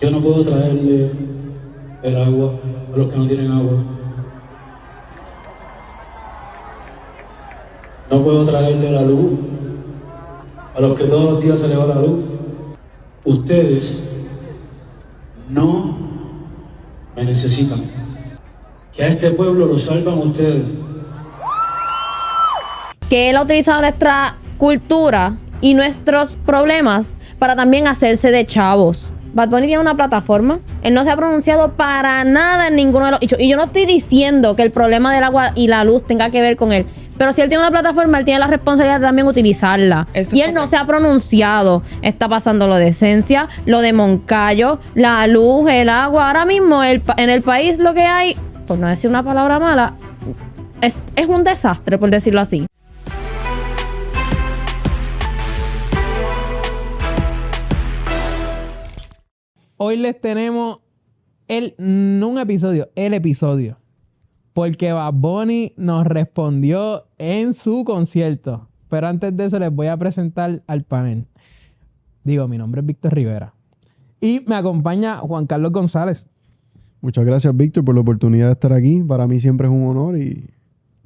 Yo no puedo traerle el agua a los que no tienen agua. No puedo traerle la luz a los que todos los días se les va la luz. Ustedes no me necesitan. Que a este pueblo lo salvan ustedes. Que él ha utilizado nuestra cultura y nuestros problemas para también hacerse de chavos. Bad Bunny tiene una plataforma. Él no se ha pronunciado para nada en ninguno de los hechos. Y yo no estoy diciendo que el problema del agua y la luz tenga que ver con él. Pero si él tiene una plataforma, él tiene la responsabilidad de también utilizarla. Eso y él no se ha pronunciado. Está pasando lo de Esencia, lo de Moncayo, la luz, el agua. Ahora mismo en el país lo que hay, por no decir una palabra mala, es un desastre, por decirlo así. Hoy les tenemos no un episodio, el episodio. Porque Bad Bunny nos respondió en su concierto. Pero antes de eso les voy a presentar al panel. Digo, mi nombre es Víctor Rivera. Y me acompaña Juan Carlos González. Muchas gracias, Víctor, por la oportunidad de estar aquí. Para mí siempre es un honor y...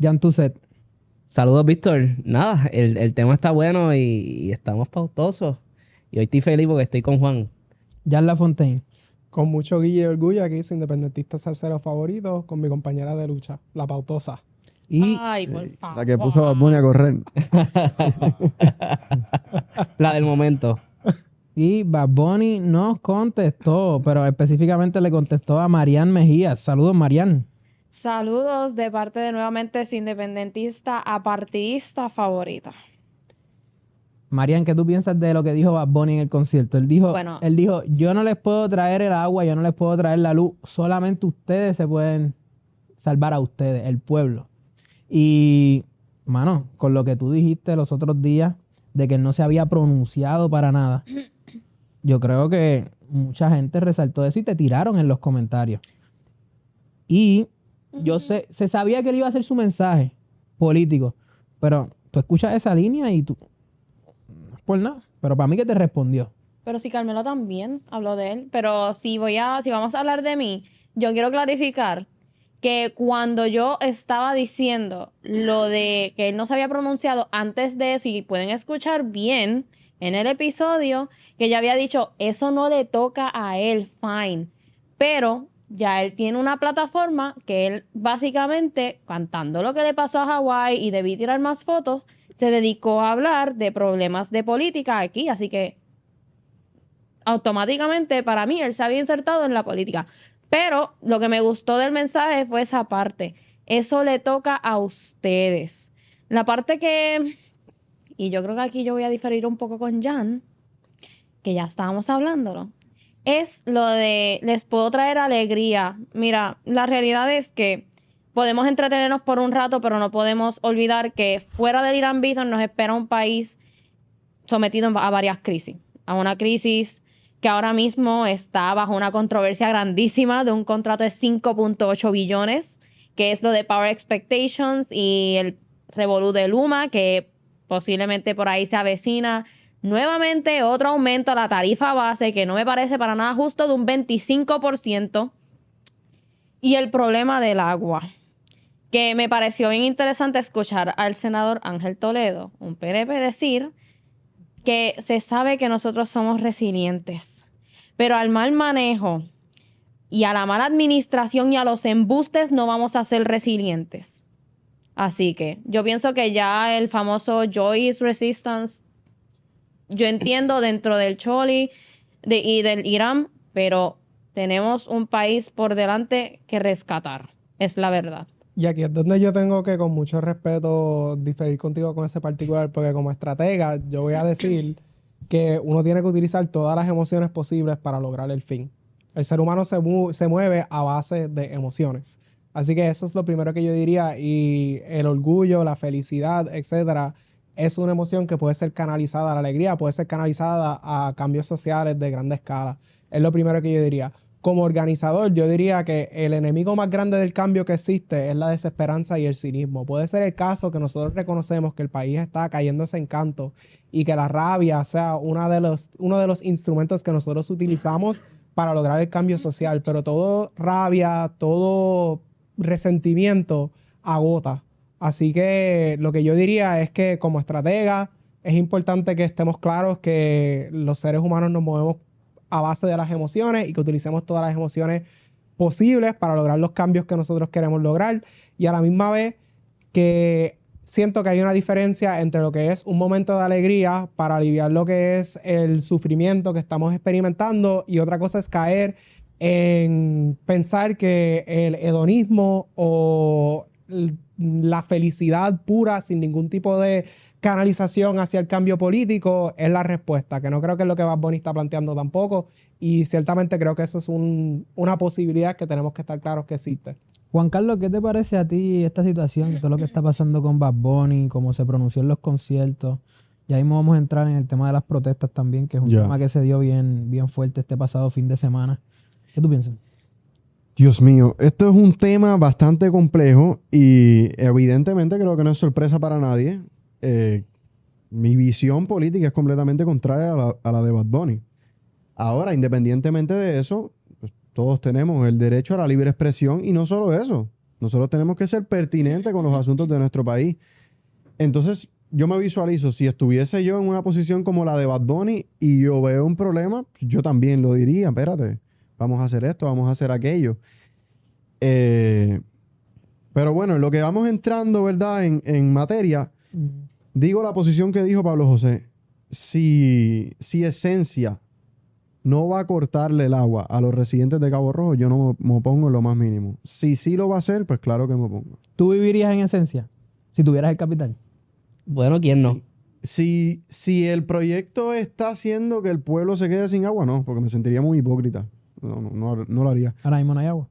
Jan Tuset. Saludos, Víctor. Nada, el tema está bueno y estamos pautosos. Y hoy estoy feliz porque estoy con Juan. Jan Lafontaine. Con mucho guille y orgullo aquí, su independentista salsero favorito, con mi compañera de lucha, la pautosa. Y Ay, por favor. La que puso a Bad Bunny a correr. La del momento. Y Bad Bunny nos contestó, pero específicamente le contestó a Marian Mejías. Saludos, Marian. Saludos de parte de nuevamente su independentista apartidista favorita. Marian, ¿qué tú piensas de lo que dijo Bad Bunny en el concierto? Él dijo, Bueno. yo no les puedo traer el agua, yo no les puedo traer la luz, solamente ustedes se pueden salvar a ustedes, el pueblo. Y, mano, con lo que tú dijiste los otros días, de que él no se había pronunciado para nada, yo creo que mucha gente resaltó eso y te tiraron en los comentarios. Y se sabía que él iba a hacer su mensaje político, pero tú escuchas esa línea y tú... Pues nada, pero para mí que te respondió. Pero si Carmelo también habló de él. Pero si vamos a hablar de mí, yo quiero clarificar que cuando yo estaba diciendo lo de que él no se había pronunciado antes de eso, y pueden escuchar bien en el episodio, que ya había dicho, eso no le toca a él, fine. Pero ya él tiene una plataforma que él básicamente, cantando lo que le pasó a Hawái y debí tirar más fotos, se dedicó a hablar de problemas de política aquí, así que automáticamente para mí él se había insertado en la política. Pero lo que me gustó del mensaje fue esa parte. Eso le toca a ustedes. La parte que, y yo creo que aquí yo voy a diferir un poco con Jan, que ya estábamos hablándolo, es lo de les puedo traer alegría. Mira, la realidad es que podemos entretenernos por un rato, pero no podemos olvidar que fuera del Irán Bithorn nos espera un país sometido a varias crisis. A una crisis que ahora mismo está bajo una controversia grandísima de un contrato de 5.8 billones, que es lo de Power Expectations y el revolú de Luma, que posiblemente por ahí se avecina nuevamente otro aumento a la tarifa base, que no me parece para nada justo, de un 25%. Y el problema del agua, que me pareció bien interesante escuchar al senador Ángel Toledo, un PNP, decir que se sabe que nosotros somos resilientes, pero al mal manejo y a la mala administración y a los embustes no vamos a ser resilientes. Así que yo pienso que ya el famoso Joyce Resistance, yo entiendo dentro del Choli y del Irán, pero tenemos un país por delante que rescatar, es la verdad. Y aquí es donde yo tengo que, con mucho respeto, diferir contigo con ese particular, porque como estratega yo voy a decir que uno tiene que utilizar todas las emociones posibles para lograr el fin. El ser humano se mueve a base de emociones. Así que eso es lo primero que yo diría. Y el orgullo, la felicidad, etcétera, es una emoción que puede ser canalizada a la alegría, puede ser canalizada a cambios sociales de grande escala. Es lo primero que yo diría. Como organizador, yo diría que el enemigo más grande del cambio que existe es la desesperanza y el cinismo. Puede ser el caso que nosotros reconocemos que el país está cayéndose en canto y que la rabia sea uno de los instrumentos que nosotros utilizamos para lograr el cambio social, pero todo rabia, todo resentimiento agota. Así que lo que yo diría es que como estratega es importante que estemos claros que los seres humanos nos movemos a base de las emociones y que utilicemos todas las emociones posibles para lograr los cambios que nosotros queremos lograr, y a la misma vez que siento que hay una diferencia entre lo que es un momento de alegría para aliviar lo que es el sufrimiento que estamos experimentando, y otra cosa es caer en pensar que el hedonismo o la felicidad pura sin ningún tipo de canalización hacia el cambio político es la respuesta, que no creo que es lo que Bad Bunny está planteando tampoco, y ciertamente creo que eso es una posibilidad que tenemos que estar claros que existe. Juan Carlos, ¿qué te parece a ti esta situación, todo lo que está pasando con Bad Bunny, cómo se pronunció en los conciertos? Ya mismo vamos a entrar en el tema de las protestas también, que es un tema que se dio bien, bien fuerte este pasado fin de semana. ¿Qué tú piensas? Dios mío, esto es un tema bastante complejo y evidentemente creo que no es sorpresa para nadie. Mi visión política es completamente contraria a la de Bad Bunny. Ahora, independientemente de eso, pues, todos tenemos el derecho a la libre expresión, y no solo eso, nosotros tenemos que ser pertinentes con los asuntos de nuestro país. Entonces, yo me visualizo, si estuviese yo en una posición como la de Bad Bunny y yo veo un problema, yo también lo diría, espérate, vamos a hacer esto, vamos a hacer aquello. Pero bueno, en lo que vamos entrando, ¿verdad? En materia, digo la posición que dijo Pablo José. Si Esencia no va a cortarle el agua a los residentes de Cabo Rojo, yo no me opongo en lo más mínimo. Si sí lo va a hacer, pues claro que me opongo. ¿Tú vivirías en Esencia si tuvieras el capital? Bueno, ¿quién no? Si el proyecto está haciendo que el pueblo se quede sin agua, no, porque me sentiría muy hipócrita. No lo haría. Ahora mismo no hay agua.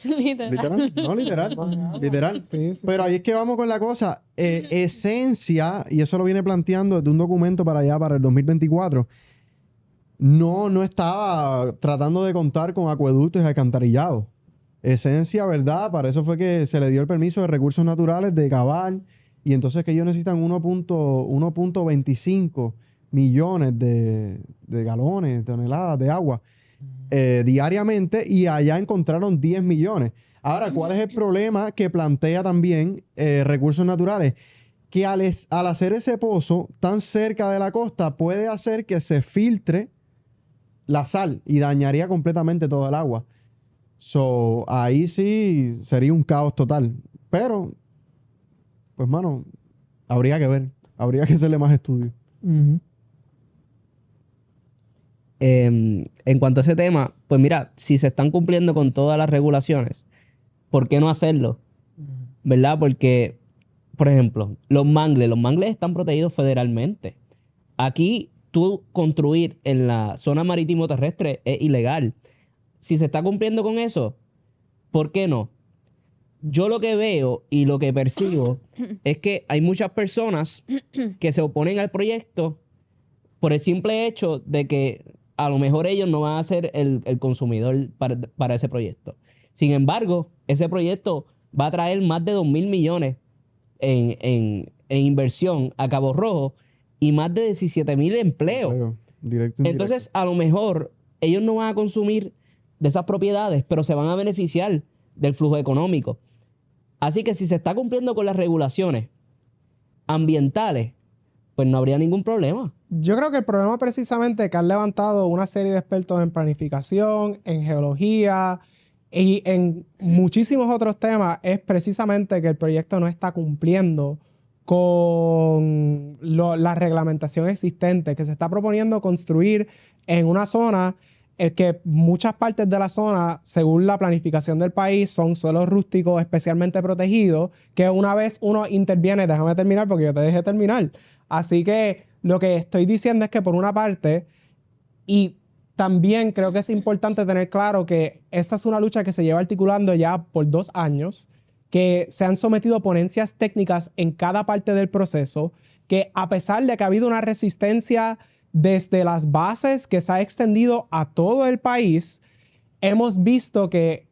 ¿Literal? No, literal. Literal. Sí, sí. Pero ahí es que vamos con la cosa. Esencia, y eso lo viene planteando desde un documento para allá, para el 2024, no estaba tratando de contar con acueductos y alcantarillados. Esencia, ¿verdad? Para eso fue que se le dio el permiso de recursos naturales de cavar, y entonces que ellos necesitan 1.25 millones de galones, toneladas de agua diariamente, y allá encontraron 10 millones. Ahora, ¿cuál es el problema que plantea también recursos naturales? Que al hacer ese pozo tan cerca de la costa puede hacer que se filtre la sal y dañaría completamente todo el agua. Ahí sí sería un caos total. Pero, pues, mano, habría que ver. Habría que hacerle más estudios. En cuanto a ese tema, pues mira, si se están cumpliendo con todas las regulaciones, ¿por qué no hacerlo? ¿Verdad? Porque, por ejemplo, los mangles están protegidos federalmente. Aquí, tú construir en la zona marítimo terrestre es ilegal. Si se está cumpliendo con eso, ¿por qué no? Yo lo que veo y lo que percibo es que hay muchas personas que se oponen al proyecto por el simple hecho de que a lo mejor ellos no van a ser el consumidor para ese proyecto. Sin embargo, ese proyecto va a traer más de 2.000 millones en inversión a Cabo Rojo y más de 17.000 empleos. Directo, Entonces, a lo mejor ellos no van a consumir de esas propiedades, pero se van a beneficiar del flujo económico. Así que si se está cumpliendo con las regulaciones ambientales, pues no habría ningún problema. Yo creo que el problema precisamente que han levantado una serie de expertos en planificación, en geología y en muchísimos otros temas es precisamente que el proyecto no está cumpliendo con la reglamentación existente, que se está proponiendo construir en una zona que muchas partes de la zona, según la planificación del país, son suelos rústicos especialmente protegidos, que una vez uno interviene, déjame terminar porque yo te dejé terminar. Así que lo que estoy diciendo es que por una parte, y también creo que es importante tener claro que esta es una lucha que se lleva articulando ya por 2 años, que se han sometido ponencias técnicas en cada parte del proceso, que a pesar de que ha habido una resistencia desde las bases que se ha extendido a todo el país, hemos visto que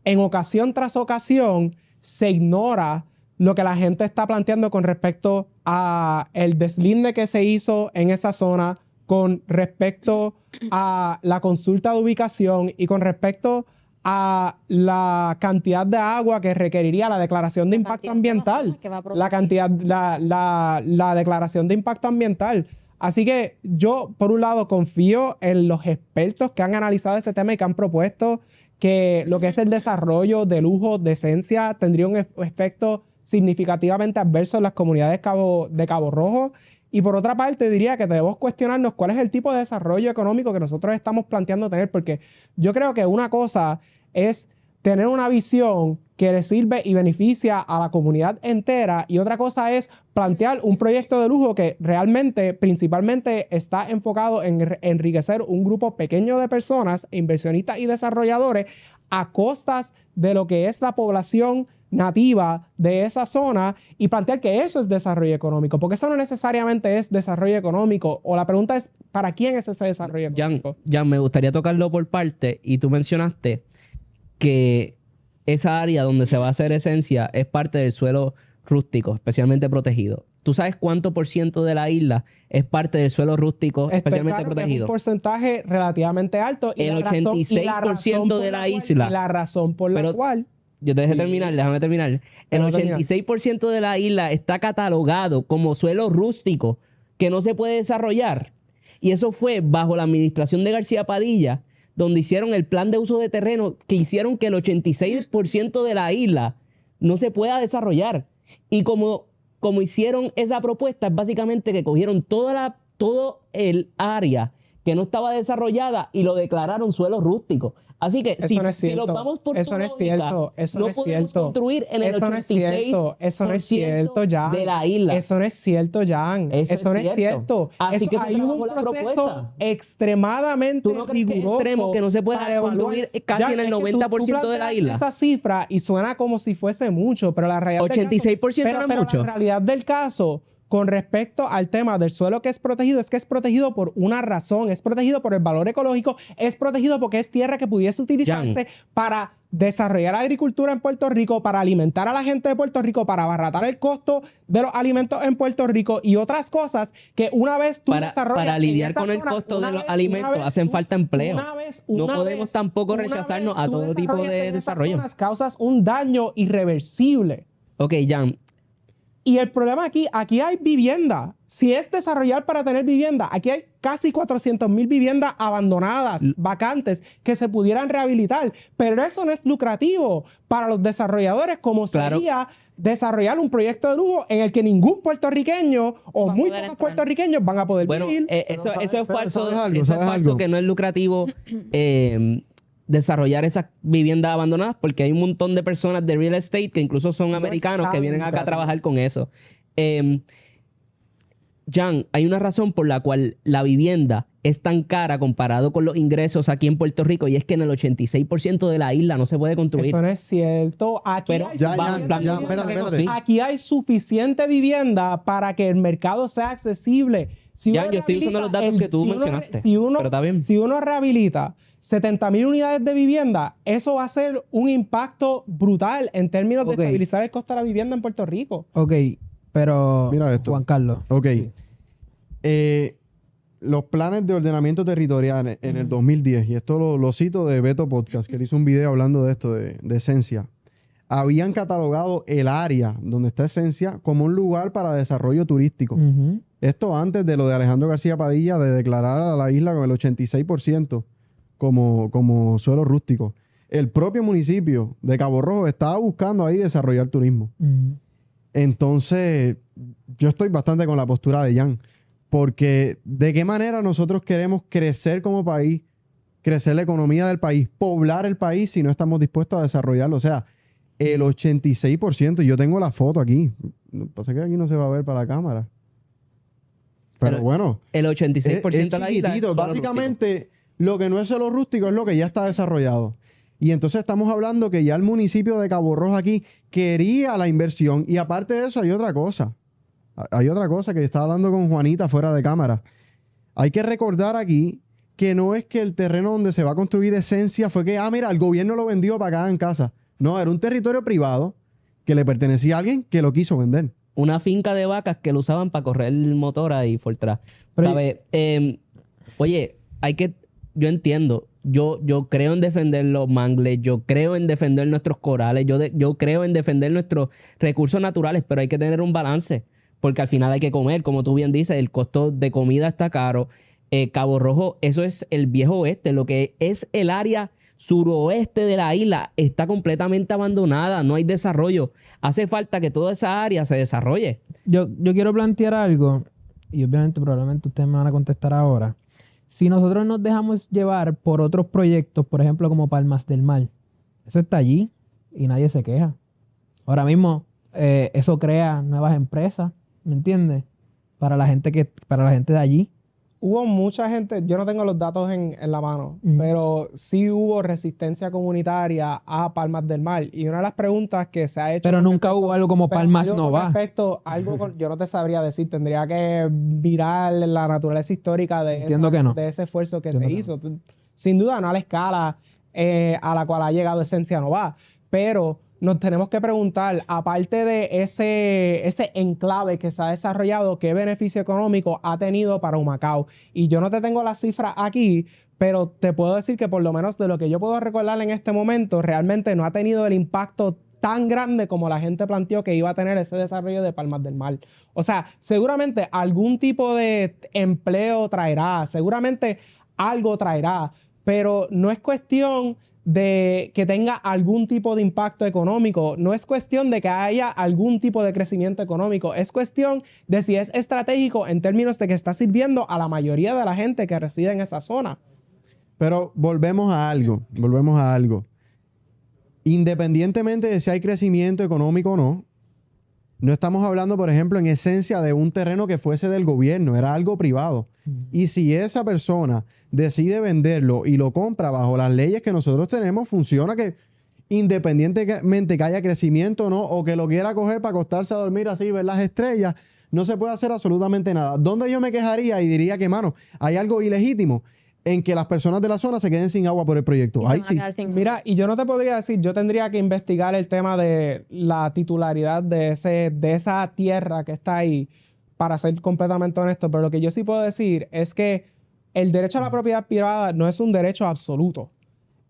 en ocasión tras ocasión se ignora lo que la gente está planteando con respecto a el deslinde que se hizo en esa zona con respecto a la consulta de ubicación y con respecto a la cantidad de agua que requeriría la declaración de impacto ambiental. La declaración de impacto ambiental. Así que yo, por un lado, confío en los expertos que han analizado ese tema y que han propuesto que lo que es el desarrollo de lujo de esencia tendría un efecto significativamente adverso en las comunidades de Cabo Rojo. Y por otra parte, diría que debemos cuestionarnos cuál es el tipo de desarrollo económico que nosotros estamos planteando tener, porque yo creo que una cosa es tener una visión que le sirve y beneficia a la comunidad entera, y otra cosa es plantear un proyecto de lujo que realmente, principalmente, está enfocado en enriquecer un grupo pequeño de personas, inversionistas y desarrolladores, a costas de lo que es la población nativa de esa zona, y plantear que eso es desarrollo económico, porque eso no necesariamente es desarrollo económico. O la pregunta es, ¿para quién es ese desarrollo económico? Jan, me gustaría tocarlo por parte, y tú mencionaste que esa área donde se va a hacer esencia es parte del suelo rústico, especialmente protegido. ¿Tú sabes cuánto por ciento de la isla es parte del suelo rústico, especialmente protegido? Es un porcentaje relativamente alto. Y el 86% de la isla. Y la razón por la cual... Yo te dejé terminar, déjame terminar. El 86% de la isla está catalogado como suelo rústico que no se puede desarrollar. Y eso fue bajo la administración de García Padilla, donde hicieron el plan de uso de terreno que hicieron que el 86% de la isla no se pueda desarrollar. Y como hicieron esa propuesta, es básicamente que cogieron todo el área que no estaba desarrollada y lo declararon suelo rústico. Así que si nos vamos por eso no es cierto. Eso no es cierto. Construir en el 86% eso no es cierto, Jan. de la isla. Eso no es cierto, Jan. Eso no es cierto. Así que hay un proceso extremadamente riguroso extremo que no se puede construir casi en el 90% de la isla. Esa cifra y suena como si fuese mucho, pero la realidad 86% no es mucho. La realidad del caso, con respecto al tema del suelo que es protegido por una razón, es protegido por el valor ecológico, es protegido porque es tierra que pudiese utilizarse para desarrollar agricultura en Puerto Rico, para alimentar a la gente de Puerto Rico, para abaratar el costo de los alimentos en Puerto Rico y otras cosas que una vez tú desarrollas... Para lidiar con el costo de los alimentos hacen falta empleo. No podemos tampoco rechazarnos a todo tipo de desarrollo. Causas un daño irreversible. Ok, Jan. Y el problema aquí hay vivienda. Si es desarrollar para tener vivienda, aquí hay casi 400,000 viviendas abandonadas, vacantes, que se pudieran rehabilitar. Pero eso no es lucrativo para los desarrolladores, como sería desarrollar un proyecto de lujo en el que ningún puertorriqueño o muy pocos puertorriqueños van a poder vivir. Eso es falso. Eso es falso, que no es lucrativo desarrollar esas viviendas abandonadas, porque hay un montón de personas de real estate que incluso son americanos que vienen acá a trabajar con eso. Jan, hay una razón por la cual la vivienda es tan cara comparado con los ingresos aquí en Puerto Rico, y es que en el 86% de la isla no se puede construir. Eso no es cierto. Aquí hay suficiente vivienda para que el mercado sea accesible. Yo estoy usando los datos que tú mencionaste, pero está bien. Si uno rehabilita 70,000 unidades de vivienda, eso va a ser un impacto brutal en términos de estabilizar el costo de la vivienda en Puerto Rico. Ok, pero mira esto. Juan Carlos. Ok. Los planes de ordenamiento territorial en el 2010, y esto lo cito de Beto Podcast, que él hizo un video hablando de esto, de Esencia, habían catalogado el área donde está Esencia como un lugar para desarrollo turístico. Esto antes de lo de Alejandro García Padilla, de declarar a la isla con el 86% como suelo rústico. El propio municipio de Cabo Rojo estaba buscando ahí desarrollar turismo. Entonces, yo estoy bastante con la postura de Jan, porque ¿de qué manera nosotros queremos crecer como país, crecer la economía del país, poblar el país, si no estamos dispuestos a desarrollarlo? O sea, el 86%, yo tengo la foto aquí. Lo que pasa es que aquí no se va a ver para la cámara. Pero bueno. El 86% de la isla es básicamente, lo que no es suelo rústico es lo que ya está desarrollado. Y entonces estamos hablando que ya el municipio de Cabo Rojo aquí quería la inversión. Y aparte de eso hay otra cosa. Hay otra cosa que estaba hablando con Juanita fuera de cámara. Hay que recordar aquí que no es que el terreno donde se va a construir Esencia fue que, mira, el gobierno lo vendió para acá en casa. No, era un territorio privado que le pertenecía a alguien que lo quiso vender. Una finca de vacas que lo usaban para correr el motor ahí Fortran. Oye, yo entiendo, yo creo en defender los mangles, yo creo en defender nuestros corales, yo creo en defender nuestros recursos naturales, pero hay que tener un balance, porque al final hay que comer, como tú bien dices, el costo de comida está caro. Cabo Rojo, eso es el viejo oeste, lo que es el área suroeste de la isla está completamente abandonada, no hay desarrollo. Hace falta que toda esa área se desarrolle. Yo quiero plantear algo, y obviamente probablemente ustedes me van a contestar ahora. Si nosotros nos dejamos llevar por otros proyectos, por ejemplo, como Palmas del Mar, eso está allí y nadie se queja. Ahora mismo, eso crea nuevas empresas, ¿me entiendes? Para la gente de allí. Hubo mucha gente, yo no tengo los datos en la mano, pero sí hubo resistencia comunitaria a Palmas del Mar. Y una de las preguntas que se ha hecho... Pero nunca hubo algo como Palmas no va. Yo no te sabría decir, tendría que mirar la naturaleza histórica de ese esfuerzo que se hizo. Sin duda, no a la escala a la cual ha llegado Esencia no va, pero... Nos tenemos que preguntar, aparte de ese enclave que se ha desarrollado, ¿qué beneficio económico ha tenido para Humacao? Y yo no te tengo las cifras aquí, pero te puedo decir que por lo menos de lo que yo puedo recordar en este momento, realmente no ha tenido el impacto tan grande como la gente planteó que iba a tener ese desarrollo de Palmas del Mar. O sea, seguramente algún tipo de empleo traerá, seguramente algo traerá, pero no es cuestión de que tenga algún tipo de impacto económico, no es cuestión de que haya algún tipo de crecimiento económico, es cuestión de si es estratégico en términos de que está sirviendo a la mayoría de la gente que reside en esa zona. Pero volvemos a algo. Independientemente de si hay crecimiento económico o no, no estamos hablando, por ejemplo, en esencia de un terreno que fuese del gobierno, era algo privado. Y si esa persona decide venderlo y lo compra bajo las leyes que nosotros tenemos, funciona que independientemente que haya crecimiento o no, o que lo quiera coger para acostarse a dormir así, ver las estrellas, no se puede hacer absolutamente nada. ¿Dónde yo me quejaría y diría que, mano, hay algo ilegítimo en que las personas de la zona se queden sin agua por el proyecto? Ahí sí. Mira, y yo no te podría decir, yo tendría que investigar el tema de la titularidad de esa tierra que está ahí, para ser completamente honesto, pero lo que yo sí puedo decir es que el derecho a la propiedad privada no es un derecho absoluto,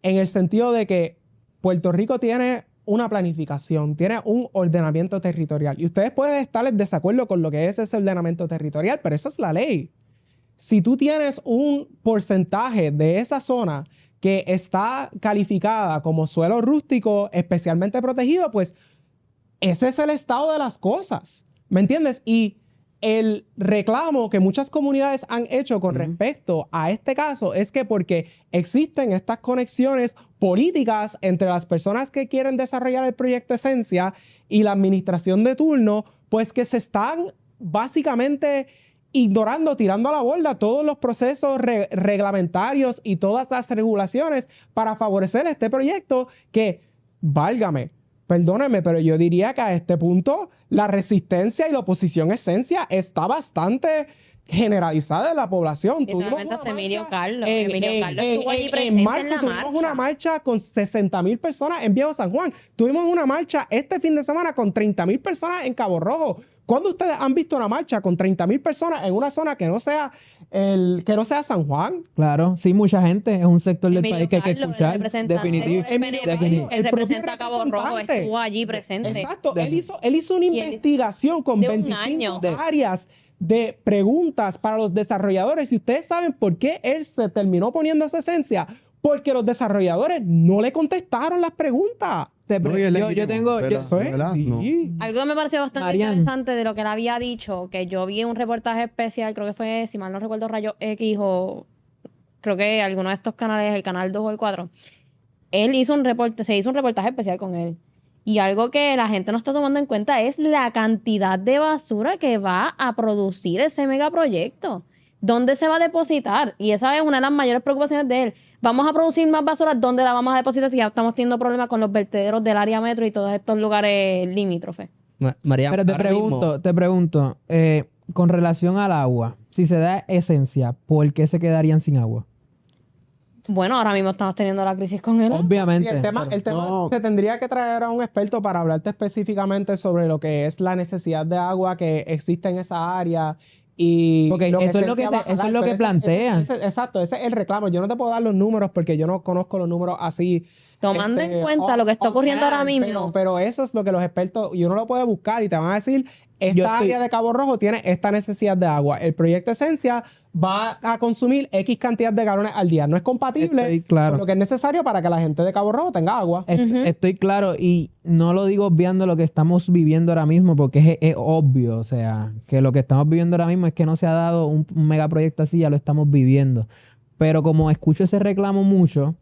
en el sentido de que Puerto Rico tiene una planificación, tiene un ordenamiento territorial, y ustedes pueden estar en desacuerdo con lo que es ese ordenamiento territorial, pero esa es la ley. Si tú tienes un porcentaje de esa zona que está calificada como suelo rústico especialmente protegido, pues ese es el estado de las cosas, ¿me entiendes? Y el reclamo que muchas comunidades han hecho con respecto a este caso es que porque existen estas conexiones políticas entre las personas que quieren desarrollar el proyecto Esencia y la administración de turno, pues que se están básicamente ignorando, tirando a la borda todos los procesos reglamentarios y todas las regulaciones para favorecer este proyecto que, válgame, perdónenme, pero yo diría que a este punto la resistencia y la oposición Esencia está bastante generalizada en la población. Emilio Carlos estuvo allí presente en marzo en la tuvimos marcha. una marcha con 60,000 personas en Viejo San Juan. Tuvimos una marcha este fin de semana con 30,000 personas en Cabo Rojo. ¿Cuándo ustedes han visto una marcha con 30,000 personas en una zona que no sea San Juan? Claro, sí, mucha gente. Es un sector del Emilio país que hay que Carlos, escuchar. el representante Definitivo. del PNP, El él propio representa a Cabo Rojo, representante. estuvo allí presente. Exacto. Él hizo una investigación con de un 25 año. áreas de preguntas para los desarrolladores. Y ustedes saben por qué él se terminó poniendo esa esencia. Porque los desarrolladores no le contestaron las preguntas. Yo tengo... Eso es. ¿verdad? Sí. No. Algo que me pareció bastante Marian. interesante de lo que él había dicho, que yo vi un reportaje especial, creo que fue, si mal no recuerdo, Rayo X o creo que alguno de estos canales, el canal 2 o el 4, se hizo un reportaje especial con él. Y algo que la gente no está tomando en cuenta es la cantidad de basura que va a producir ese megaproyecto. ¿Dónde se va a depositar? Y esa es una de las mayores preocupaciones de él. ¿Vamos a producir más basura? ¿Dónde la vamos a depositar si ya estamos teniendo problemas con los vertederos del área metro y todos estos lugares limítrofes? María, Pero te ahora mismo- pregunto, con relación al agua, si se da Esencia, ¿por qué se quedarían sin agua? Bueno, ahora mismo estamos teniendo la crisis con él. Y Obviamente. el tema No. se tendría que traer a un experto para hablarte específicamente sobre lo que es la necesidad de agua que existe en esa área Y Porque lo que eso es lo que Esencia va a eso dar, es lo pero que plantean. exacto, ese es el reclamo. Yo no te puedo dar los números porque yo no conozco los números así. Tomando en cuenta lo que está ocurriendo ahora mismo. Pero eso es lo que los expertos, y uno lo puede buscar y te van a decir, Yo esta estoy- área de Cabo Rojo tiene esta necesidad de agua. El proyecto Esencia va a consumir X cantidad de galones al día. No es compatible Estoy claro. con lo que es necesario para que la gente de Cabo Rojo tenga agua. Estoy claro y no lo digo obviando lo que estamos viviendo ahora mismo porque es obvio, o sea, que lo que estamos viviendo ahora mismo es que no se ha dado un megaproyecto así, ya lo estamos viviendo. Pero como escucho ese reclamo mucho,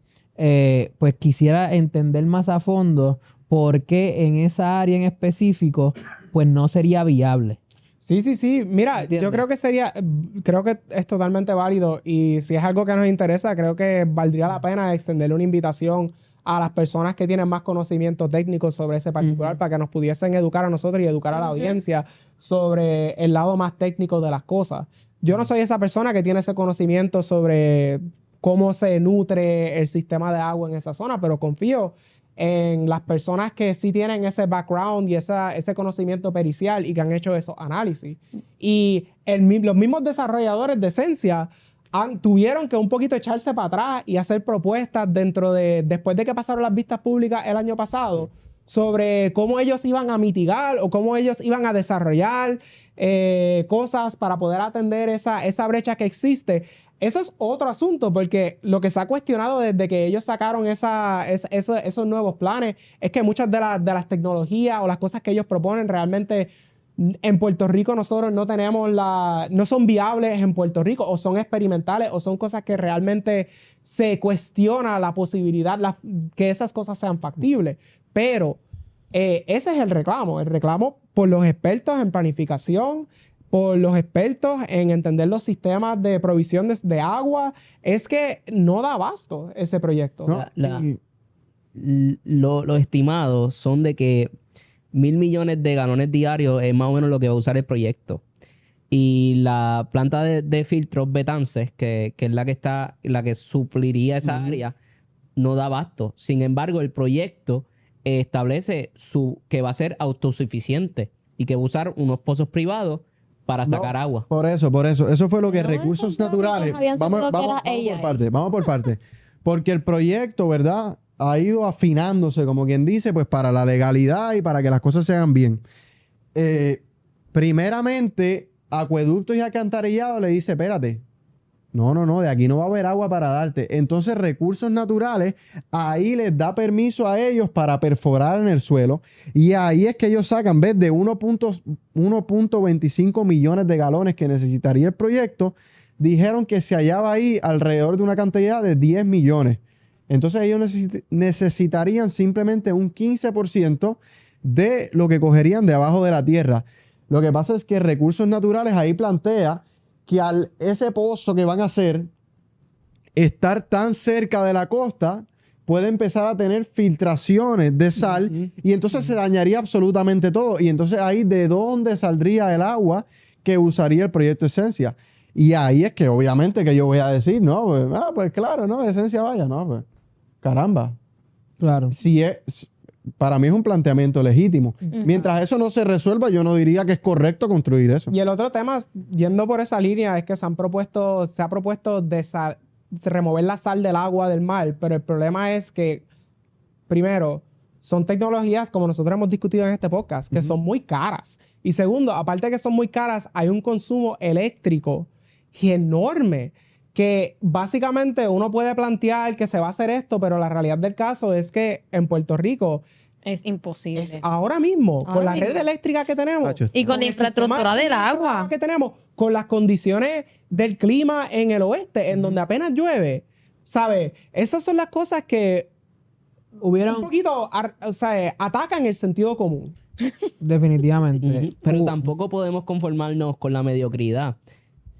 pues quisiera entender más a fondo por qué en esa área en específico, pues no sería viable. Sí. Mira, ¿Entiendes? yo creo que es totalmente válido y si es algo que nos interesa, creo que valdría la pena extenderle una invitación a las personas que tienen más conocimiento técnico sobre ese particular para que nos pudiesen educar a nosotros y educar a la audiencia sobre el lado más técnico de las cosas. Yo no soy esa persona que tiene ese conocimiento sobre cómo se nutre el sistema de agua en esa zona, pero confío en las personas que sí tienen ese background y ese conocimiento pericial y que han hecho esos análisis. Y los mismos desarrolladores de Esencia tuvieron que un poquito echarse para atrás y hacer propuestas después de que pasaron las vistas públicas el año pasado, sobre cómo ellos iban a mitigar o cómo ellos iban a desarrollar cosas para poder atender esa brecha que existe. Eso es otro asunto, porque lo que se ha cuestionado desde que ellos sacaron esos nuevos planes es que muchas de las tecnologías o las cosas que ellos proponen realmente en Puerto Rico nosotros no son viables en Puerto Rico, o son experimentales, o son cosas que realmente se cuestiona la posibilidad que esas cosas sean factibles. Pero ese es el reclamo por los expertos en planificación, por los expertos en entender los sistemas de provisión de agua, es que no da abasto ese proyecto. No, Los estimados son de que 1.000 millones de galones diarios es más o menos lo que va a usar el proyecto. Y la planta de filtros Betances, que es la que supliría esa área, no da abasto. Sin embargo, el proyecto establece que va a ser autosuficiente y que va a usar unos pozos privados para sacar agua. Por eso. Eso fue lo que No, Recursos esos Naturales. habían salido que era AI. Vamos por parte. Porque el proyecto, ¿verdad? Ha ido afinándose, como quien dice, pues para la legalidad y para que las cosas se hagan bien. Primeramente, Acueductos y Alcantarillado le dice, espérate, no, de aquí no va a haber agua para darte. Entonces, Recursos Naturales ahí les da permiso a ellos para perforar en el suelo. Y ahí es que ellos sacan, ¿ves? De 1.25 millones de galones que necesitaría el proyecto, dijeron que se hallaba ahí alrededor de una cantidad de 10 millones. Entonces, ellos necesitarían simplemente un 15% de lo que cogerían de abajo de la tierra. Lo que pasa es que Recursos Naturales ahí plantea que al ese pozo que van a hacer estar tan cerca de la costa, puede empezar a tener filtraciones de sal y entonces se dañaría absolutamente todo. Y entonces ahí de dónde saldría el agua que usaría el proyecto Esencia. Y ahí es que obviamente que yo voy a decir, no, pues claro, no, Esencia vaya, no, pues caramba. Claro. Para mí es un planteamiento legítimo. Mientras eso no se resuelva, yo no diría que es correcto construir eso. Y el otro tema, yendo por esa línea, es que se ha propuesto remover la sal del agua del mar, pero el problema es que, primero, son tecnologías, como nosotros hemos discutido en este podcast, que son muy caras. Y segundo, aparte de que son muy caras, hay un consumo eléctrico enorme, que básicamente uno puede plantear que se va a hacer esto, pero la realidad del caso es que en Puerto Rico Es imposible. es ahora mismo, Ahora con la mismo. red eléctrica que tenemos, Tacho, Y con la el sistema infraestructura del eléctrico agua. que tenemos, con las condiciones del clima en el oeste, en donde apenas llueve, ¿sabes? Esas son las cosas que un poquito atacan el sentido común. Definitivamente. Pero tampoco podemos conformarnos con la mediocridad.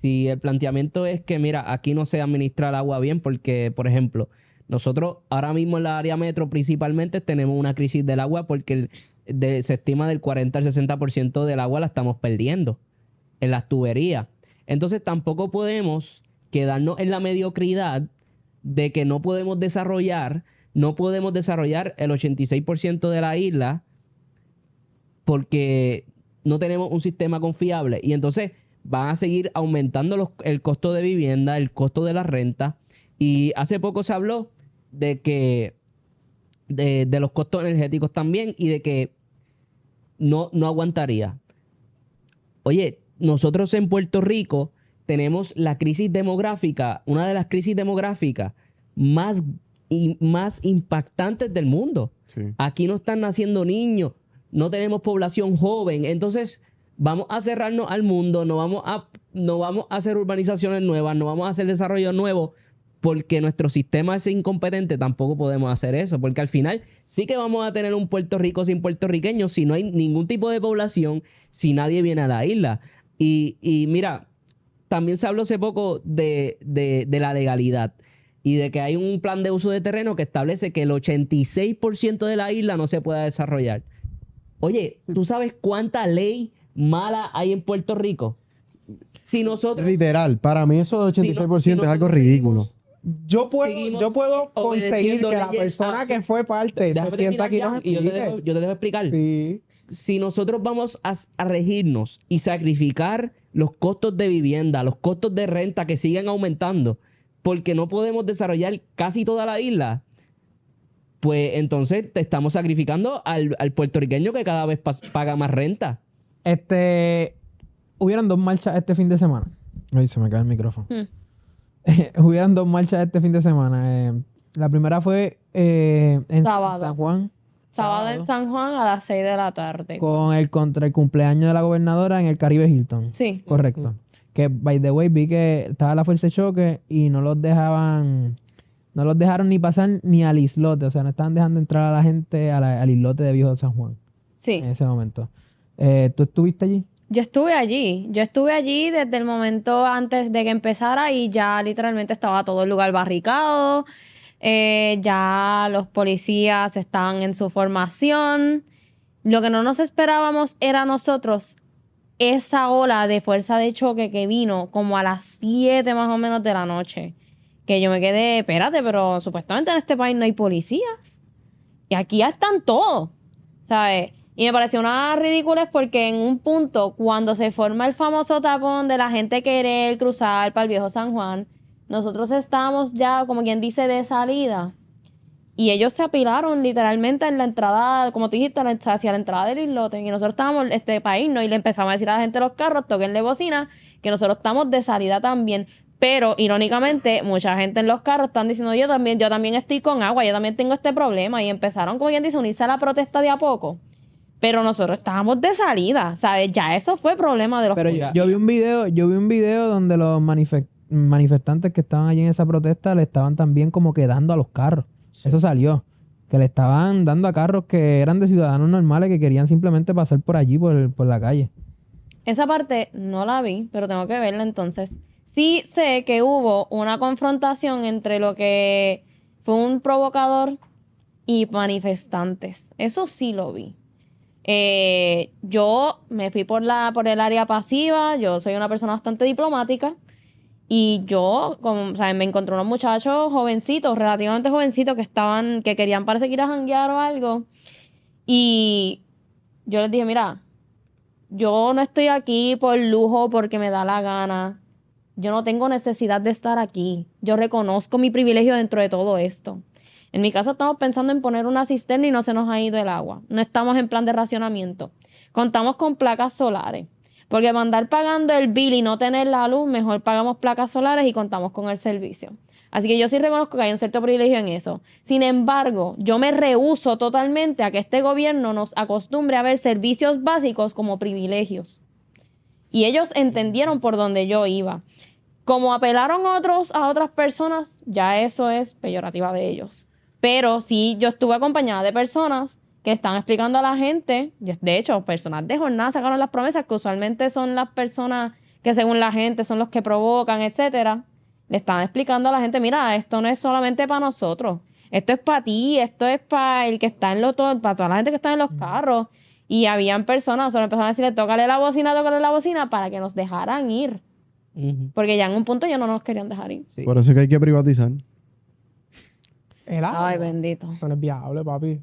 Si el planteamiento es que, mira, aquí no se administra el agua bien porque, por ejemplo, nosotros ahora mismo en la área metro principalmente tenemos una crisis del agua porque se estima del 40 al 60% del agua la estamos perdiendo en las tuberías. Entonces tampoco podemos quedarnos en la mediocridad de que no podemos desarrollar el 86% de la isla porque no tenemos un sistema confiable. Y entonces van a seguir aumentando el costo de vivienda, el costo de la renta. Y hace poco se habló de que de los costos energéticos también y de que no aguantaría. Oye, nosotros en Puerto Rico tenemos la crisis demográfica, una de las crisis demográficas más impactantes del mundo. Sí. Aquí no están naciendo niños, no tenemos población joven, entonces vamos a cerrarnos al mundo, no vamos a hacer urbanizaciones nuevas, no vamos a hacer desarrollo nuevo, porque nuestro sistema es incompetente. Tampoco podemos hacer eso, porque al final sí que vamos a tener un Puerto Rico sin puertorriqueños si no hay ningún tipo de población, si nadie viene a la isla. Y mira, también se habló hace poco de la legalidad y de que hay un plan de uso de terreno que establece que el 86% de la isla no se pueda desarrollar. Oye, ¿tú sabes cuánta ley mala hay en Puerto Rico? Si nosotros... Literal, para mí eso de 86% si es algo nosotros ridículo. Yo Seguimos puedo conseguir obedeciendo que la leyes. persona que fue parte se Déjame sienta aquí y terminar nos ya, y explique. yo te dejo explicar. Sí. Si nosotros vamos a regirnos y sacrificar los costos de vivienda, los costos de renta que siguen aumentando, porque no podemos desarrollar casi toda la isla, pues entonces te estamos sacrificando al puertorriqueño que cada vez paga más renta. Hubieron 2 marchas este fin de semana. Ay, se me cae el micrófono. Hubieron 2 marchas este fin de semana. La primera fue en Sábado. San Juan. Sábado en San Juan a las 6 de la tarde. Contra el cumpleaños de la gobernadora en el Caribe Hilton. Sí. Correcto. Que, by the way, vi que estaba la fuerza de choque y no los dejaron ni pasar ni al islote. O sea, no estaban dejando entrar a la gente al islote de Viejo San Juan Sí. en ese momento. ¿Tú estuviste allí? Yo estuve allí desde el momento antes de que empezara y ya literalmente estaba todo el lugar barricado. Ya los policías estaban en su formación. Lo que no nos esperábamos era nosotros esa ola de fuerza de choque que vino como a las 7 más o menos de la noche. Que yo me quedé, espérate, pero supuestamente en este país no hay policías. Y aquí ya están todos, ¿sabes? Y me pareció una ridícula porque en un punto, cuando se forma el famoso tapón de la gente querer cruzar para el Viejo San Juan, nosotros estábamos ya, como quien dice, de salida. Y ellos se apilaron literalmente en la entrada, como tú dijiste, hacia la entrada del islote. Y nosotros estábamos para irnos y le empezamos a decir a la gente de los carros, toquenle bocina, que nosotros estamos de salida también. Pero, irónicamente, mucha gente en los carros están diciendo, yo también estoy con agua, yo también tengo este problema. Y empezaron, como quien dice, a unirse a la protesta de a poco. Pero nosotros estábamos de salida, ¿sabes? Ya eso fue problema de los Pero policías. yo vi un video donde los manifestantes que estaban allí en esa protesta le estaban también como que dando a los carros. Eso salió. Que le estaban dando a carros que eran de ciudadanos normales que querían simplemente pasar por allí, por la calle. Esa parte no la vi, pero tengo que verla entonces. Sí sé que hubo una confrontación entre lo que fue un provocador y manifestantes. Eso sí lo vi. Yo me fui por el área pasiva. Yo soy una persona bastante diplomática. Y yo, me encontré unos muchachos jovencitos, relativamente jovencitos, que querían parece que ir a janguear o algo. Y yo les dije, mira, yo no estoy aquí por lujo porque me da la gana. Yo no tengo necesidad de estar aquí. Yo reconozco mi privilegio dentro de todo esto. En mi casa estamos pensando en poner una cisterna y no se nos ha ido el agua. No estamos en plan de racionamiento. Contamos con placas solares. Porque mandar pagando el bill y no tener la luz, mejor pagamos placas solares y contamos con el servicio. Así que yo sí reconozco que hay un cierto privilegio en eso. Sin embargo, yo me rehúso totalmente a que este gobierno nos acostumbre a ver servicios básicos como privilegios. Y ellos entendieron por dónde yo iba. Como apelaron a otras personas, ya eso es peyorativa de ellos. Pero sí, yo estuve acompañada de personas que están explicando a la gente, de hecho, personas de jornada sacaron las promesas, que usualmente son las personas que según la gente son los que provocan, etcétera. Le están explicando a la gente, mira, esto no es solamente para nosotros, esto es para ti, esto es para el que está para toda la gente que está en los carros. Y habían personas, solo empezaron a decirle, tócale la bocina para que nos dejaran ir. Porque ya en un punto ya no nos querían dejar ir. Sí. Por eso es que hay que privatizar. El agua. Ay, bendito. Eso no es viable, papi.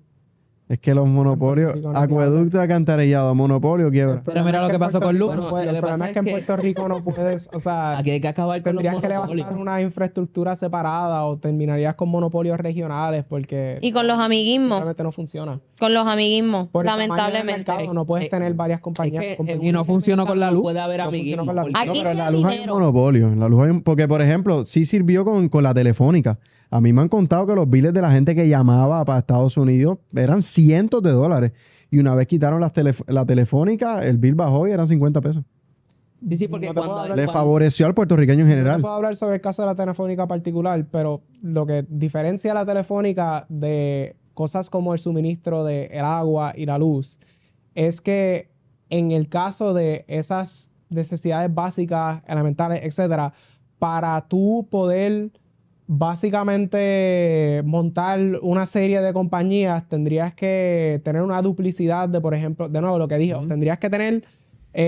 Es que los monopolios, Puerto Rico no acueducto alcantarillado, monopolio, quiebra. Pero mira lo que pasó con Luma. Bueno, lo que El problema pasa es que en Puerto Rico no puedes, o sea, Aquí hay que acabar con los tendrías que monopolios. levantar una infraestructura separada o terminarías con monopolios regionales porque Y con los amiguismos. simplemente no funciona. Con los amiguismos, Por el tamaño del lamentablemente. mercado, no puedes tener varias compañías. Es que competir. Y no funcionó con la luz. Puede haber No amiguismo. funcionó con la luz. porque- Aquí No, pero en sea la luz hay un dinero. monopolio. En la luz hay porque, por ejemplo, sí sirvió con la telefónica. A mí me han contado que los biles de la gente que llamaba para Estados Unidos eran cientos de dólares. Y una vez quitaron la telefónica, el bill bajó y eran 50 pesos. Sí, sí, porque No te puedo cuando, hablar- Le cuando- favoreció al puertorriqueño en No general. te puedo hablar sobre el caso de la telefónica particular, pero lo que diferencia a la telefónica de cosas como el suministro de el agua y la luz es que en el caso de esas necesidades básicas, elementales, etcétera, para tú poder básicamente montar una serie de compañías, tendrías que tener una duplicidad de, por ejemplo, de nuevo lo que dije, tendrías que tener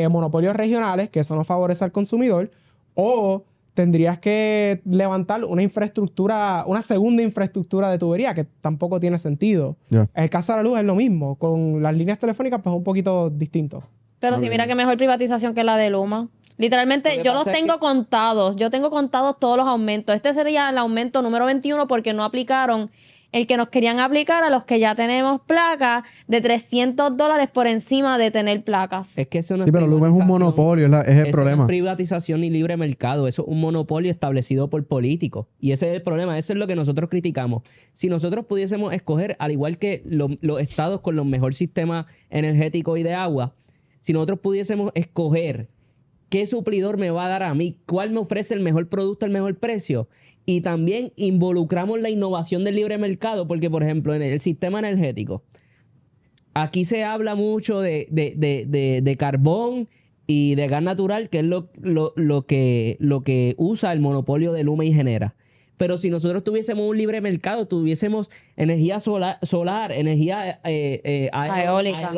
monopolios regionales, que eso no favorece al consumidor, o tendrías que levantar una infraestructura, una segunda infraestructura de tubería, que tampoco tiene sentido. Ya. En el caso de la luz es lo mismo, con las líneas telefónicas pues un poquito distinto. Pero Ok. sí, mira que mejor privatización que la de Luma. Literalmente, Lo que yo los pasa es tengo que- contados. Yo tengo contados todos los aumentos. Este sería el aumento número 21 porque no aplicaron el que nos querían aplicar a los que ya tenemos placas de $300 por encima de tener placas. Es que eso no Sí, pero Luma es un privatización. monopolio, es el Eso problema. no es privatización ni libre mercado, eso es un monopolio establecido por políticos. Y ese es el problema, eso es lo que nosotros criticamos. Si nosotros pudiésemos escoger, al igual que los estados con los mejores sistemas energéticos y de agua, si nosotros pudiésemos escoger qué suplidor me va a dar a mí, cuál me ofrece el mejor producto, el mejor precio, y también involucramos la innovación del libre mercado, porque, por ejemplo, en el sistema energético, aquí se habla mucho de carbón y de gas natural, que es lo que usa el monopolio de Luma y genera. Pero si nosotros tuviésemos un libre mercado, tuviésemos energía solar, energía Eólica.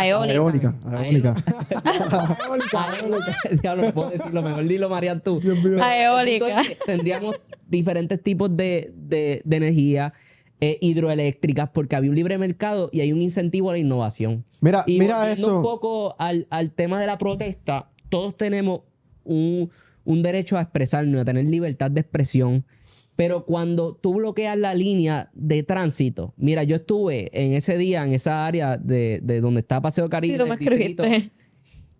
Eólica. Diablo, no puedo decirlo mejor, dilo, Marian, tú. A eólica. El punto es que tendríamos diferentes tipos de energía hidroeléctricas porque había un libre mercado y hay un incentivo a la innovación. Mira, Y mira volviendo un esto. poco al tema de la protesta, todos tenemos un derecho a expresarnos, a tener libertad de expresión, pero cuando tú bloqueas la línea de tránsito, mira, yo estuve en ese día, en esa área de donde está Paseo Caribe, Sí, tú me del distrito, escribiste.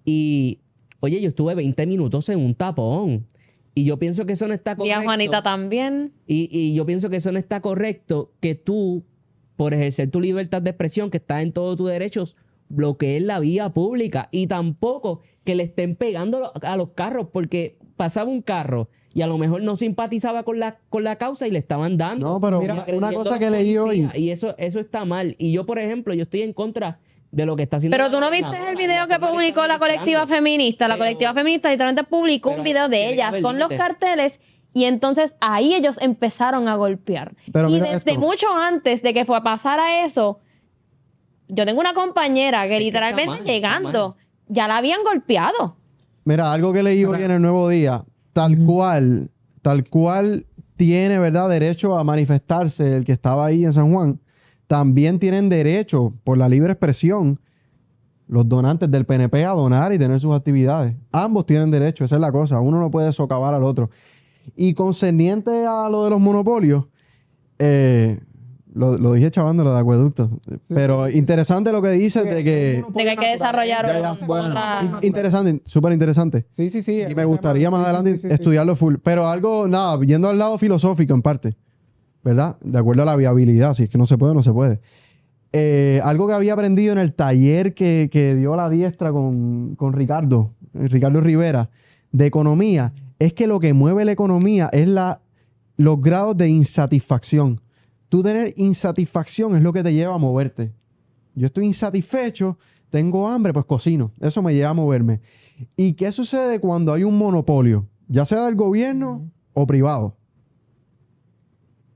y, oye, yo estuve 20 minutos en un tapón. Y yo pienso que eso no está Y correcto. a Juanita también. Y yo pienso que eso no está correcto, que tú, por ejercer tu libertad de expresión, que está en todos tus derechos, bloquees la vía pública. Y tampoco que le estén pegando a los carros, porque pasaba un carro y a lo mejor no simpatizaba con la causa y le estaban dando. No, pero Mira, una agrediendo cosa a que los leí hoy. policías, y eso está mal. Y yo, por ejemplo, yo estoy en contra de lo que está haciendo. Pero tú no la viste gobernadora, el video que forma que publicó está la colectiva administrando. feminista. La Pero- colectiva feminista literalmente publicó un pero video de tiene que ellas haber con los límites. carteles y entonces ahí ellos empezaron a golpear. Pero Y mira desde esto. mucho antes de que pasara eso, yo tengo una compañera que Es que literalmente está mal, está llegando, mal. ya la habían golpeado. Mira, algo que leí hoy en el Nuevo Día, tal cual tiene, ¿verdad?, derecho a manifestarse el que estaba ahí en San Juan, también tienen derecho, por la libre expresión, los donantes del PNP a donar y tener sus actividades. Ambos tienen derecho, esa es la cosa. Uno no puede socavar al otro. Y concerniente a lo de los monopolios, lo dije chavando, lo de acueductos. Pero interesante lo que dices de que... De que hay que desarrollar Ya, ya, bueno. Interesante, súper interesante. Sí, sí, sí. Y me gustaría más adelante estudiarlo full. Pero algo, nada, yendo al lado filosófico en parte, ¿verdad? De acuerdo a la viabilidad. Si es que no se puede, no se puede. Algo que había aprendido en el taller que dio la diestra con Ricardo Rivera, de economía, es que lo que mueve la economía es los grados de insatisfacción. Tú tener insatisfacción es lo que te lleva a moverte. Yo estoy insatisfecho, tengo hambre, pues cocino. Eso me lleva a moverme. ¿Y qué sucede cuando hay un monopolio? Ya sea del gobierno o privado.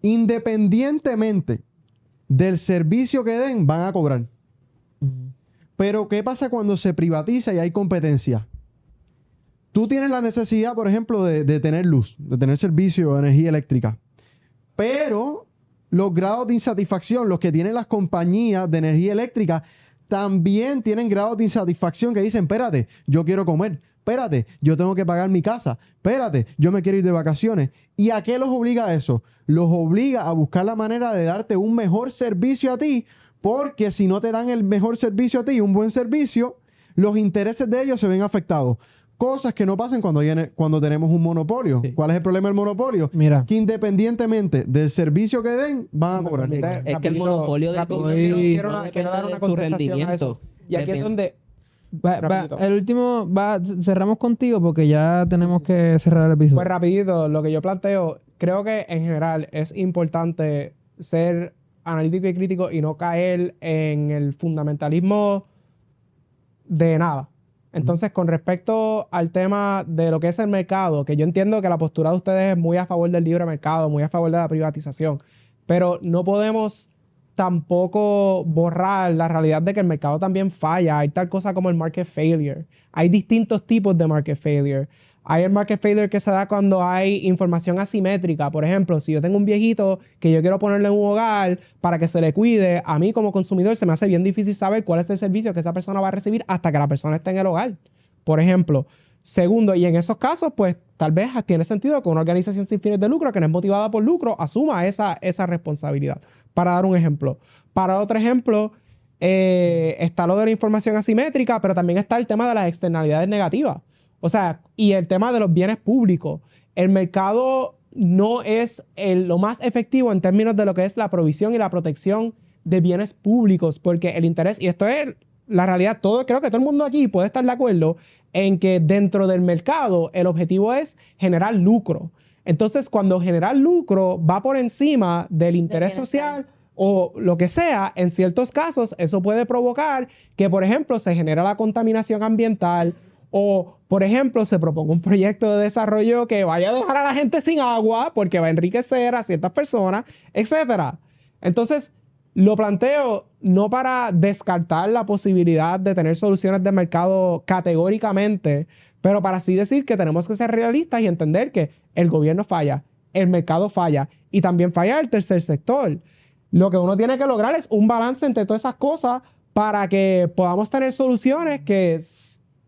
Independientemente del servicio que den, van a cobrar. Pero ¿qué pasa cuando se privatiza y hay competencia? Tú tienes la necesidad, por ejemplo, de tener luz, de tener servicio de energía eléctrica. Pero los grados de insatisfacción, los que tienen las compañías de energía eléctrica, también tienen grados de insatisfacción que dicen, espérate, yo quiero comer, espérate, yo tengo que pagar mi casa, espérate, yo me quiero ir de vacaciones. ¿Y a qué los obliga eso? Los obliga a buscar la manera de darte un mejor servicio a ti, porque si no te dan el mejor servicio a ti, un buen servicio, los intereses de ellos se ven afectados. Cosas que no pasan cuando tenemos un monopolio. Sí. ¿Cuál es el problema del monopolio? Mira. Que independientemente del servicio que den, van a cobrar. Es que el Rapidito, monopolio del rapidito, gobierno quiero no dar depende una de su contestación a rendimiento. eso. Y aquí es donde... Rapidito. El último, cerramos contigo porque ya tenemos que cerrar el episodio. Pues rapidito, lo que yo planteo, creo que en general es importante ser analítico y crítico y no caer en el fundamentalismo de nada. Entonces, con respecto al tema de lo que es el mercado, que yo entiendo que la postura de ustedes es muy a favor del libre mercado, muy a favor de la privatización, pero no podemos tampoco borrar la realidad de que el mercado también falla. Hay tal cosa como el market failure. Hay distintos tipos de market failure. Hay el market failure que se da cuando hay información asimétrica. Por ejemplo, si yo tengo un viejito que yo quiero ponerle en un hogar para que se le cuide, a mí como consumidor se me hace bien difícil saber cuál es el servicio que esa persona va a recibir hasta que la persona esté en el hogar. Por ejemplo. Segundo, y en esos casos, pues tal vez tiene sentido que una organización sin fines de lucro, que no es motivada por lucro, asuma esa responsabilidad. Para dar un ejemplo. Para otro ejemplo, está lo de la información asimétrica, pero también está el tema de las externalidades negativas. O sea, y el tema de los bienes públicos. El mercado no es lo más efectivo en términos de lo que es la provisión y la protección de bienes públicos, porque el interés, y esto es la realidad, creo que todo el mundo aquí puede estar de acuerdo en que dentro del mercado el objetivo es generar lucro. Entonces, cuando generar lucro va por encima del interés social o lo que sea, en ciertos casos eso puede provocar que, por ejemplo, se genera la contaminación ambiental o, por ejemplo, se proponga un proyecto de desarrollo que vaya a dejar a la gente sin agua porque va a enriquecer a ciertas personas, etc. Entonces, lo planteo no para descartar la posibilidad de tener soluciones de mercado categóricamente, pero para así decir que tenemos que ser realistas y entender que el gobierno falla, el mercado falla y también falla el tercer sector. Lo que uno tiene que lograr es un balance entre todas esas cosas para que podamos tener soluciones que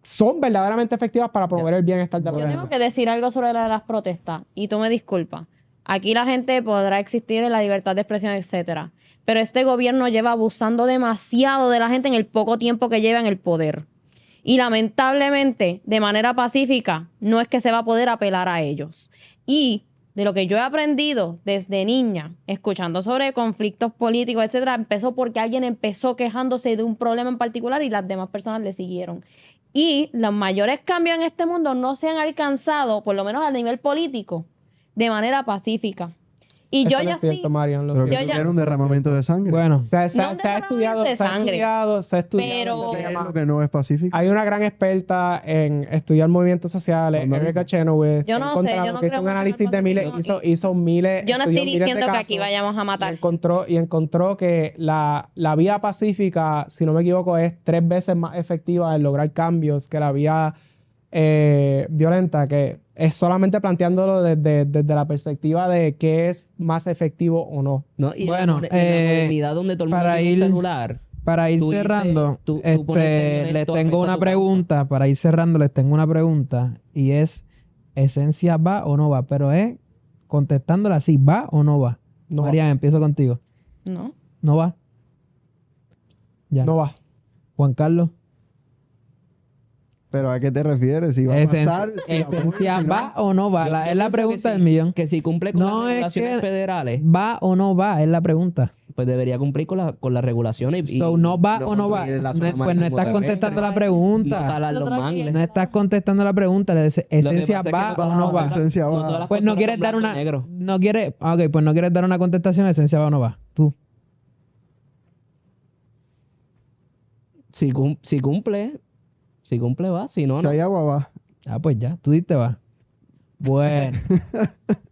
son verdaderamente efectivas para promover el bienestar de la Yo gente. tengo que decir algo sobre las protestas y tú me disculpas. Aquí la gente podrá existir en la libertad de expresión, etcétera. Pero este gobierno lleva abusando demasiado de la gente en el poco tiempo que lleva en el poder. Y lamentablemente, de manera pacífica, no es que se va a poder apelar a ellos. Y de lo que yo he aprendido desde niña, escuchando sobre conflictos políticos, etcétera, empezó porque alguien empezó quejándose de un problema en particular y las demás personas le siguieron. Y los mayores cambios en este mundo no se han alcanzado, por lo menos a nivel político, de manera pacífica. Y Eso yo no ya es cierto, estoy... Marian, lo Pero siento. que Yo ya- era un derramamiento de sangre. Bueno, Se ha No un estudiado, derramamiento de sangre, se ha estudiado pero- el ¿Qué es tema. lo que no es pacífico? Hay una gran experta en estudiar movimientos sociales, ¿Dónde? Erika Chenoweth. Yo no sé, yo no que hizo creo un mucho en el análisis de miles, pacifismo hizo miles. Yo no estudió estoy miles de diciendo que aquí casos vayamos a y matar. encontró que la vía pacífica, si no me equivoco, es 3 veces más efectiva en lograr cambios que la vía violenta, que es solamente planteándolo desde la perspectiva de qué es más efectivo o no. ¿No? Y Bueno, en la modernidad donde todo el mundo para tiene un ir- celular. para ir Tú dices- cerrando, tú pones en les esto, tengo afecta una tu pregunta. Para ir cerrando, les tengo una pregunta. Y es, ¿Esencia va o no va? Pero es contestándola así, ¿va o no va? No va. Marian, empiezo contigo. ¿No? ¿No va? Ya. No va. Juan Carlos. ¿Pero a qué te refieres? ¿Si va a pasar? ¿Si la ¿Esencia si no? va o no va? Yo Es la pienso pregunta que del sí, millón. Que si cumple con No, las es regulaciones que- federales, ¿Va o no va? Es la pregunta. pues debería cumplir con las regulaciones. So, ¿no va o no va? construir la No, zona pues no marítima estás terrestre, contestando la no pregunta. talar los Nosotros mangles. No estás contestando la pregunta. ¿Esencia pasa es que va no o no va? Esencia No va. todas las Pues no posturas quieres son dar blanco una... y negro. No quieres... Ok, pues no quieres dar una contestación. ¿Esencia va o no va? Tú. Si cumple va, si no, Si no. hay agua, va. Ah, pues ya. Tú diste va. Bueno.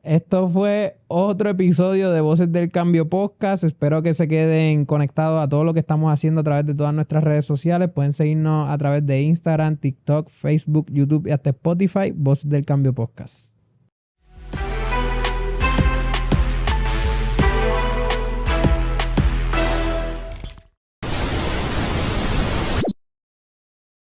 Esto fue otro episodio de Voces del Cambio Podcast. Espero que se queden conectados a todo lo que estamos haciendo a través de todas nuestras redes sociales. Pueden seguirnos a través de Instagram, TikTok, Facebook, YouTube y hasta Spotify. Voces del Cambio Podcast.